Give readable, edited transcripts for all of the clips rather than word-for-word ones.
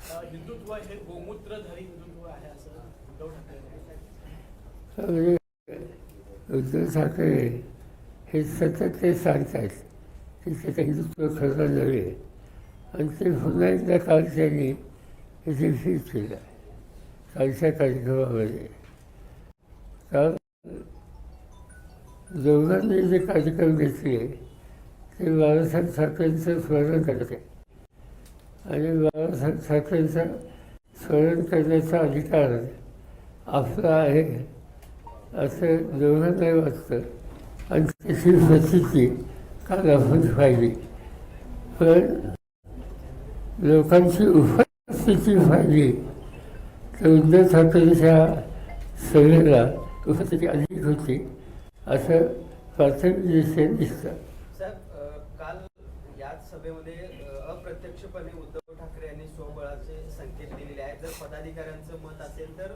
हिंदुत्व हे गोमूत्रधारी हिंदुत्व आहे असं उद्धव ठाकरे म्हणजे उद्धव ठाकरे हे सतत ते सांगतात की त्याचं हिंदुत्व खरं नव्हे आणि ते पुन्हा एकदा काल त्यांनी रिपीट केलं कालच्या कार्यक्रमामध्ये. काल दोघांनी जे कार्यक्रम घेतले ते बाळासाहेब ठाकरेंचं स्मरण करते आणि बाळासाहेब ठाकरेंचं स्मरण करण्याचा अधिकार आपला आहे असं दोघांनाही वाटतं आणि त्याची प्रसिद्धी काल आपण पाहिली. पण लोकांची उपस्थिती पाहिली तर उद्धव ठाकरेंच्या सभेला उपस्थिती अधिक होती असं प्राथमिकदृष्ट्या दिसतं. साहेब, काल याच सभेमध्ये अप्रत्यक्षपणे उद्धव ठाकरे यांनी स्वबळाचे संकेत दिलेले आहेत. जर पदाधिकाऱ्यांचं मत असेल तर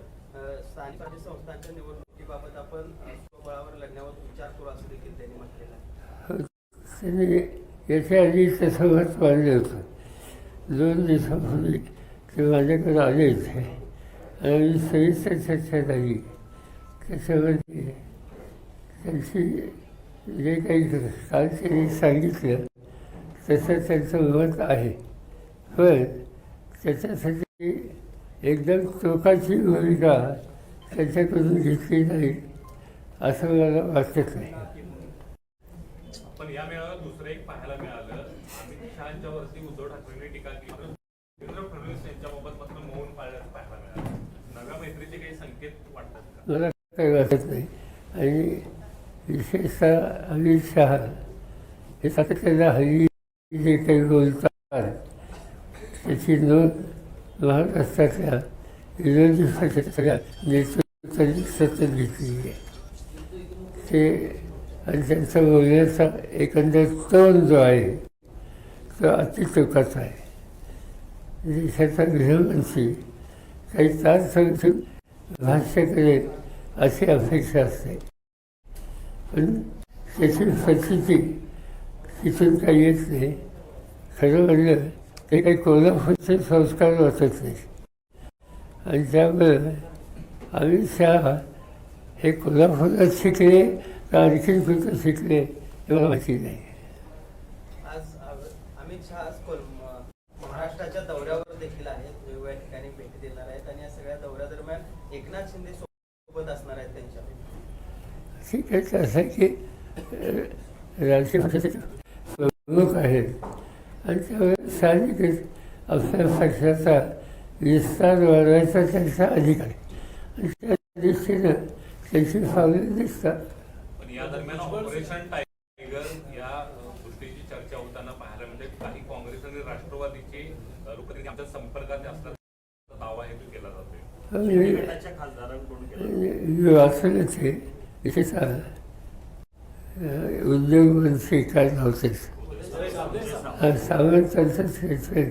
स्थानिक स्वराज्य संस्थांच्या निवडणुकीबाबत आपण स्वबळावर लढण्यावर विचार करू असं देखील त्यांनी म्हटलेलं आहे. त्यांनी याच्या आधी तसं मत मांडलं होतं. 2 दिवसापूर्वी ते माझ्याकडे आले होते आणि सविस्तर चर्चा झाली. त्याच्यामध्ये त्यांची जे काही काल त्यांनी सांगितलं तसं त्यांचं मत आहे. पण त्याच्यासाठी एकदम टोकाची भूमिका त्यांच्याकडून घेतली जाईल असं मला वाटत नाही. पण या मेळाव्यात दुसरं एक पाहायला मिळालं, अमित शहांच्यावरती उद्धव ठाकरेंनी टीका केली तर देवेंद्र फडणवीस यांच्याबाबत मात्र मौन पाळल्याचं पाहायला मिळालं. नव्या मैत्रीचे काही संकेत वाटतात का? मला काही वाटत नाही. आणि विशेषतः अमित शहा हे सातत्यानं हल्ली जे काही बोलतात त्याची नोंद महाराष्ट्रातल्या विरोधी पक्षाच्या सगळ्या नेतृत्वांनी सतत घेतली आहे. ते आणि त्यांचा बोलण्याचा एकंदर टोन जो आहे तो अतिटोकाचा आहे. देशाचा गृहमंत्री काही तास समजून भाष्य करेल अशी अपेक्षा असते. पण त्याची परिस्थिती तिथून काही येत नाही. खरं म्हणलं ते काही कोल्हापूरचे संस्कार वाटत नाही आणि त्यामुळं अमित शहा हे कोल्हापुरात शिकले का आणखीन कुठं शिकले हे मला माहिती नाही. आज अमित शहा आज महाराष्ट्राच्या दौऱ्यावर देखील आहेत, वेगवेगळ्या ठिकाणी भेटी देणार आहेत आणि या सगळ्या दौऱ्यादरम्यान एकनाथ शिंदे सोबत असणार आहेत त्यांच्या. ठीक आहे. असं आहे की राजकीय पक्षाचे प्रमुख आहेत आणि त्यामुळे साहजिकच आपल्या पक्षाचा विस्तार वाढवायचा त्यांचा अधिकार आहे आणि त्या दृष्टीनं त्यांची पावले दिसतात. पण या दरम्यान ऑपरेशन टायगर या गोष्टीची चर्चा होताना पाहायला म्हणजे काही काँग्रेस आणि राष्ट्रवादीचे लोकप्रतिनिधी आमच्या संपर्कात असल्याचा दावा हे केला जातोय. वाचलंच हे विशेषतः उद्योगमंत्री काय नव्हतेच सावंतांचं क्षेत्र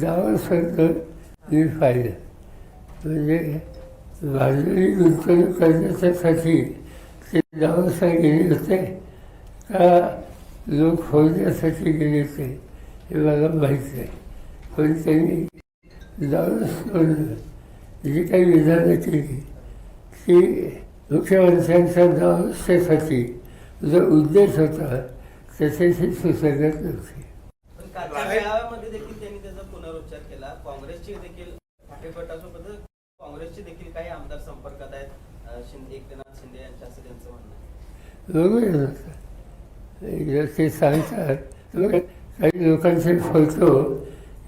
गावासर्ग मी पाहिलं. म्हणजे भाजली गुंतवणूक करण्याच्यासाठी ते गावासा गेले होते का लोक होण्यासाठी गेले होते हे मला माहीत नाही. पण त्यांनी गावास जी काही विधानं केली ती मुख्यमंत्र्यांच्या गावासाठी जो उद्देश होता त्याच्याशी सुसंगत नव्हती. कालच्या मेळाव्यामध्ये देखील त्यांनी त्याचा पुनरुच्चार केला. काँग्रेसची देखील ठाकरे गटासोबत काँग्रेसचे देखील काही आमदार संपर्कात आहेत एकनाथ शिंदे यांच्या, असं त्यांचं म्हणणं आहे. बरोबर ते सांगतात. काही लोकांचे फोटो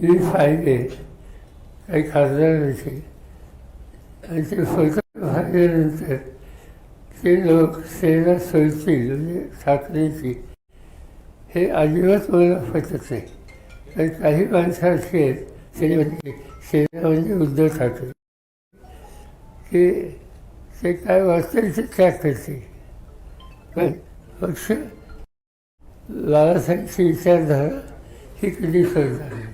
मी पाहिले काही खासदारांचे आणि ते फोटो पाहिल्यानंतर ते लोक सेना सोडतील म्हणजे ठाकरेची हे अजिबात मला पटत नाही. कारण काही माणसं अशी आहेत सेना म्हणजे उद्धव ठाकरे ते काय वाचतील ते त्याग करतील. पण पक्ष बाळासाहेबांची विचारधारा ही कधी सोडणार नाही.